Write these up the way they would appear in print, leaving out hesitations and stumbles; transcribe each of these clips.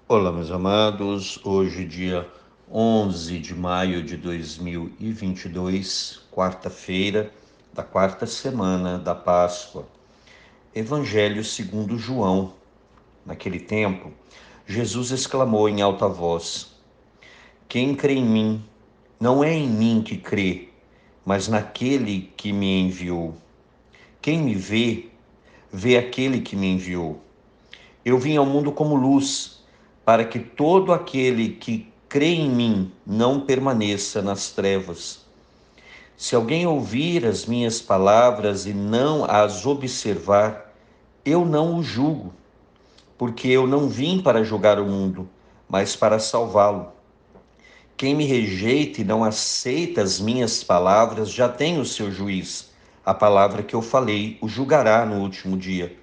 Olá, meus amados. Hoje, dia 11 de maio de 2022, quarta-feira da quarta semana da Páscoa. Evangelho segundo João. Naquele tempo, Jesus exclamou em alta voz: Quem crê em mim, não é em mim que crê, mas naquele que me enviou. Quem me vê, vê aquele que me enviou. Eu vim ao mundo como luz, para que todo aquele que crê em mim não permaneça nas trevas. Se alguém ouvir as minhas palavras e não as observar, eu não o julgo, porque eu não vim para julgar o mundo, mas para salvá-lo. Quem me rejeita e não aceita as minhas palavras já tem o seu juiz. A palavra que eu falei o julgará no último dia.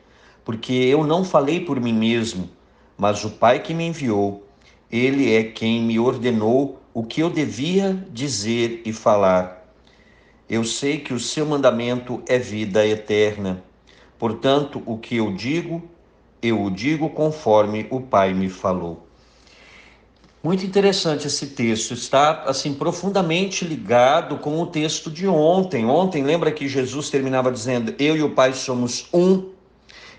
Porque eu não falei por mim mesmo, mas o Pai que me enviou, ele é quem me ordenou o que eu devia dizer e falar. Eu sei que o seu mandamento é vida eterna. Portanto, o que eu o digo conforme o Pai me falou. Muito interessante esse texto, está assim profundamente ligado com o texto de ontem. Ontem, lembra que Jesus terminava dizendo: Eu e o Pai somos um?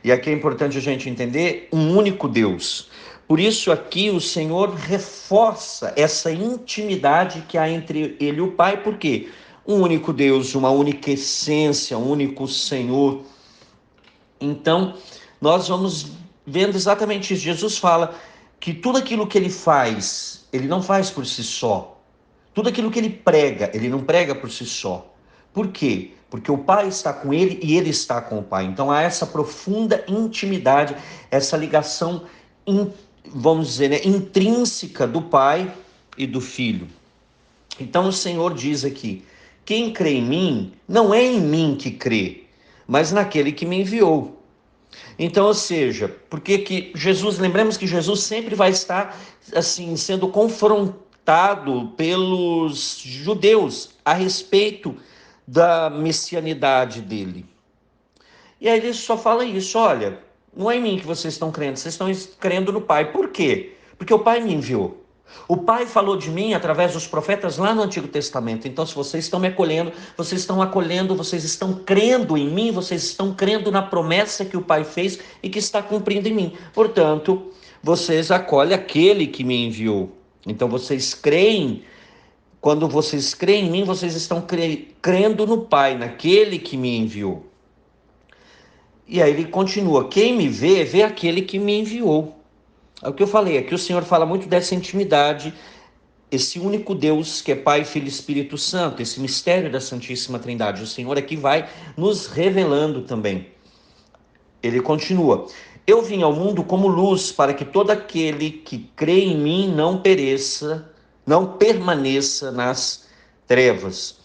E aqui é importante a gente entender um único Deus. Por isso aqui o Senhor reforça essa intimidade que há entre ele e o Pai, por quê? Um único Deus, uma única essência, um único Senhor. Então, nós vamos vendo exatamente isso. Jesus fala que tudo aquilo que ele faz, ele não faz por si só. Tudo aquilo que ele não prega por si só. Por quê? Porque o Pai está com ele e ele está com o Pai. Então há essa profunda intimidade, essa ligação, vamos dizer, né, intrínseca do Pai e do Filho. Então o Senhor diz aqui: quem crê em mim, não é em mim que crê, mas naquele que me enviou. Então, ou seja, porque que Jesus, lembremos que Jesus sempre vai estar assim sendo confrontado pelos judeus a respeito da messianidade dele. E aí ele só fala isso: olha, não é em mim que vocês estão crendo, vocês estão crendo no Pai. Por quê? Porque o Pai me enviou. O Pai falou de mim através dos profetas lá no Antigo Testamento. Então, se vocês estão me acolhendo, vocês estão crendo em mim, vocês estão crendo na promessa que o Pai fez e que está cumprindo em mim. Portanto, vocês acolhem aquele que me enviou. Então, vocês creem, quando vocês creem em mim, vocês estão crendo no Pai, naquele que me enviou. E aí ele continua: quem me vê, vê aquele que me enviou. É o que eu falei, aqui o Senhor fala muito dessa intimidade, esse único Deus que é Pai, Filho e Espírito Santo, esse mistério da Santíssima Trindade. O Senhor aqui vai nos revelando também. Ele continua: eu vim ao mundo como luz, para que todo aquele que crê em mim não pereça, não permaneça nas trevas.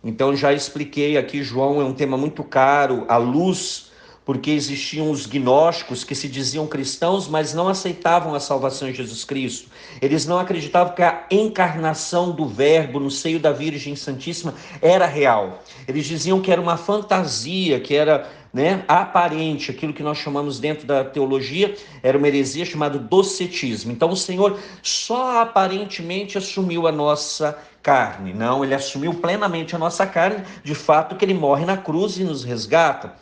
Então já expliquei aqui, João é um tema muito caro, a luz, porque existiam os gnósticos que se diziam cristãos, mas não aceitavam a salvação em Jesus Cristo. Eles não acreditavam que a encarnação do Verbo no seio da Virgem Santíssima era real. Eles diziam que era uma fantasia, que era, né, aparente, aquilo que nós chamamos dentro da teologia, era uma heresia chamada docetismo. Então o Senhor só aparentemente assumiu a nossa carne. Não, ele assumiu plenamente a nossa carne, de fato que ele morre na cruz e nos resgata.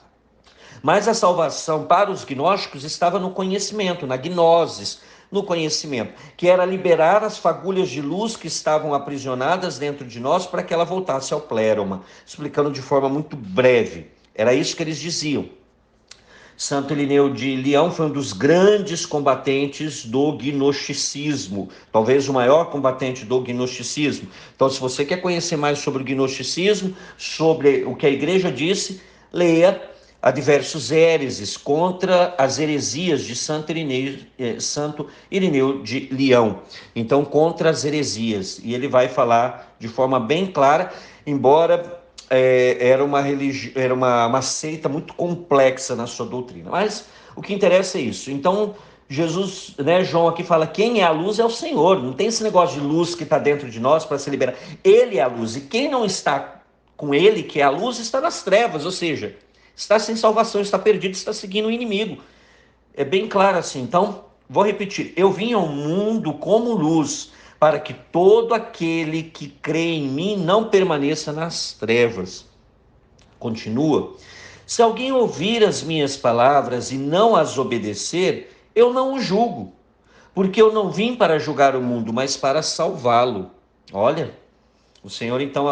Mas a salvação para os gnósticos estava no conhecimento, na gnoses, no conhecimento, que era liberar as fagulhas de luz que estavam aprisionadas dentro de nós para que ela voltasse ao pléroma, explicando de forma muito breve. Era isso que eles diziam. Santo Irineu de Leão foi um dos grandes combatentes do gnosticismo, talvez o maior combatente do gnosticismo. Então, se você quer conhecer mais sobre o gnosticismo, sobre o que a igreja disse, leia a diversos héreses contra as heresias de Santo Irineu de Leão. Então, contra as heresias. E ele vai falar de forma bem clara, embora era uma seita muito complexa na sua doutrina. Mas o que interessa é isso. Então, Jesus, né, João aqui fala: quem é a luz é o Senhor. Não tem esse negócio de luz que está dentro de nós para se liberar. Ele é a luz. E quem não está com ele, que é a luz, está nas trevas. Ou seja, está sem salvação, está perdido, está seguindo o inimigo. É bem claro assim. Então, Vou repetir, eu vim ao mundo como luz, para que todo aquele que crê em mim não permaneça nas trevas. Continua. Se alguém ouvir as minhas palavras e não as obedecer, eu não o julgo, porque eu não vim para julgar o mundo, mas para salvá-lo. Olha, o Senhor então,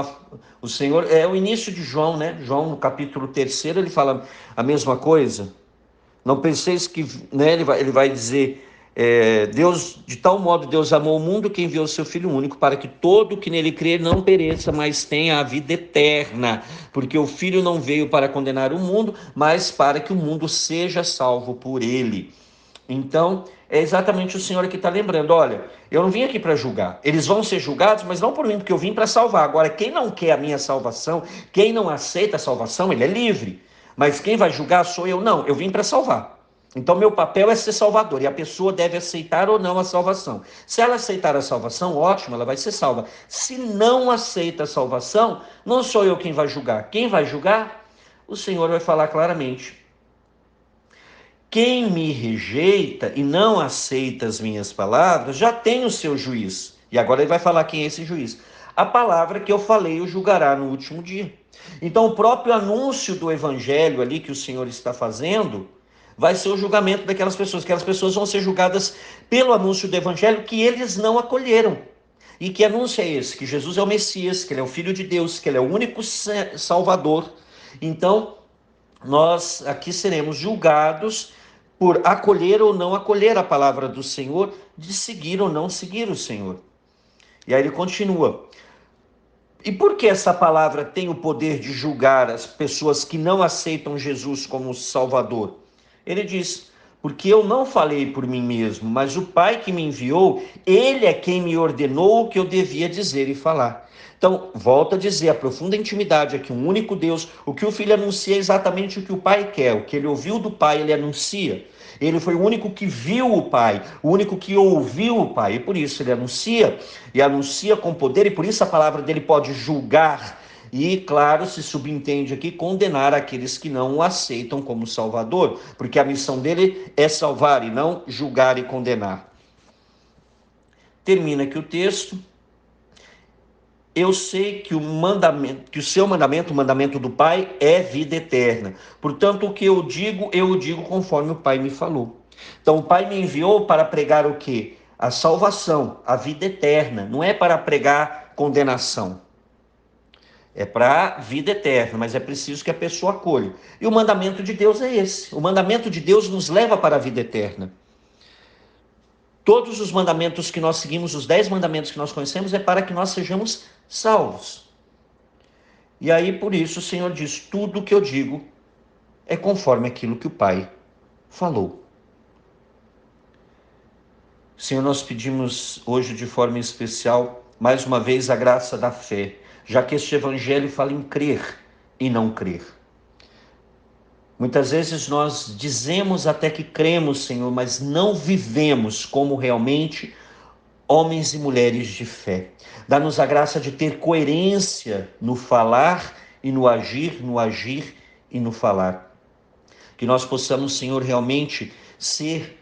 o Senhor é o início de João, né? João no capítulo 3, ele fala a mesma coisa. Não penseis que, né, ele vai dizer, Deus, de tal modo Deus amou o mundo que enviou o seu Filho único para que todo que nele crer não pereça, mas tenha a vida eterna, porque o Filho não veio para condenar o mundo, mas para que o mundo seja salvo por ele. Então, é exatamente o Senhor que está lembrando, olha, eu não vim aqui para julgar, eles vão ser julgados, mas não por mim, porque eu vim para salvar. Agora, quem não quer a minha salvação, quem não aceita a salvação, ele é livre. Mas quem vai julgar sou eu, não, eu vim para salvar. Então, meu papel é ser salvador, e a pessoa deve aceitar ou não a salvação. Se ela aceitar a salvação, ótimo, ela vai ser salva. Se não aceita a salvação, não sou eu quem vai julgar. Quem vai julgar? O Senhor vai falar claramente. Quem me rejeita e não aceita as minhas palavras, já tem o seu juiz. E agora ele vai falar quem é esse juiz. A palavra que eu falei o julgará no último dia. Então, o próprio anúncio do evangelho ali que o Senhor está fazendo vai ser o julgamento daquelas pessoas. Aquelas pessoas vão ser julgadas pelo anúncio do evangelho que eles não acolheram. E que anúncio é esse? Que Jesus é o Messias, que ele é o Filho de Deus, que ele é o único Salvador. Então, nós aqui seremos julgados por acolher ou não acolher a palavra do Senhor, de seguir ou não seguir o Senhor. E aí ele continua. E por que essa palavra tem o poder de julgar as pessoas que não aceitam Jesus como Salvador? Ele diz, porque eu não falei por mim mesmo, mas o Pai que me enviou, ele é quem me ordenou o que eu devia dizer e falar. Então, volto a dizer, a profunda intimidade é que um único Deus, o que o Filho anuncia é exatamente o que o Pai quer, o que ele ouviu do Pai, ele anuncia. Ele foi o único que viu o Pai, o único que ouviu o Pai, e por isso ele anuncia, e anuncia com poder, e por isso a palavra dele pode julgar, e claro, se subentende aqui, condenar aqueles que não o aceitam como Salvador, porque a missão dele é salvar e não julgar e condenar. Termina aqui o texto. Eu sei que o seu mandamento, o mandamento do Pai, é vida eterna. Portanto, o que eu digo conforme o Pai me falou. Então, o Pai me enviou para pregar o quê? A salvação, a vida eterna. Não é para pregar condenação. É para a vida eterna, mas é preciso que a pessoa acolha. E o mandamento de Deus é esse. O mandamento de Deus nos leva para a vida eterna. Todos os mandamentos que nós seguimos, os 10 mandamentos que nós conhecemos, é para que nós sejamos salvos. E aí, por isso, o Senhor diz, tudo o que eu digo é conforme aquilo que o Pai falou. Senhor, nós pedimos hoje de forma especial, mais uma vez, a graça da fé, já que este evangelho fala em crer e não crer. Muitas vezes nós dizemos até que cremos, Senhor, mas não vivemos como realmente homens e mulheres de fé. Dá-nos a graça de ter coerência no falar e no agir e no falar. Que nós possamos, Senhor, realmente ser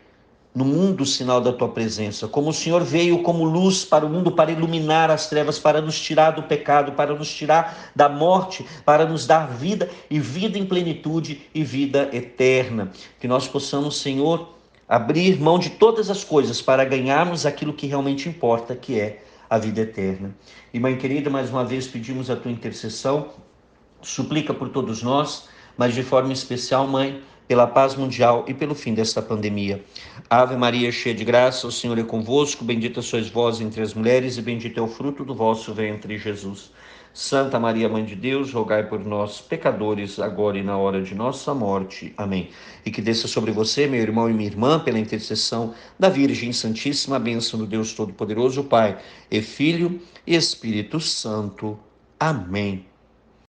no mundo o sinal da tua presença. Como o Senhor veio como luz para o mundo, para iluminar as trevas, para nos tirar do pecado, para nos tirar da morte, para nos dar vida e vida em plenitude e vida eterna. Que nós possamos, Senhor, abrir mão de todas as coisas para ganharmos aquilo que realmente importa, que é a vida eterna. E, Mãe querida, mais uma vez pedimos a tua intercessão, suplica por todos nós, mas de forma especial, Mãe, pela paz mundial e pelo fim desta pandemia. Ave Maria, cheia de graça, o Senhor é convosco, bendita sois vós entre as mulheres e bendito é o fruto do vosso ventre, Jesus. Santa Maria, Mãe de Deus, rogai por nós, pecadores, agora e na hora de nossa morte. Amém. E que desça sobre você, meu irmão e minha irmã, pela intercessão da Virgem Santíssima, a bênção do Deus Todo-Poderoso, Pai e Filho e Espírito Santo. Amém.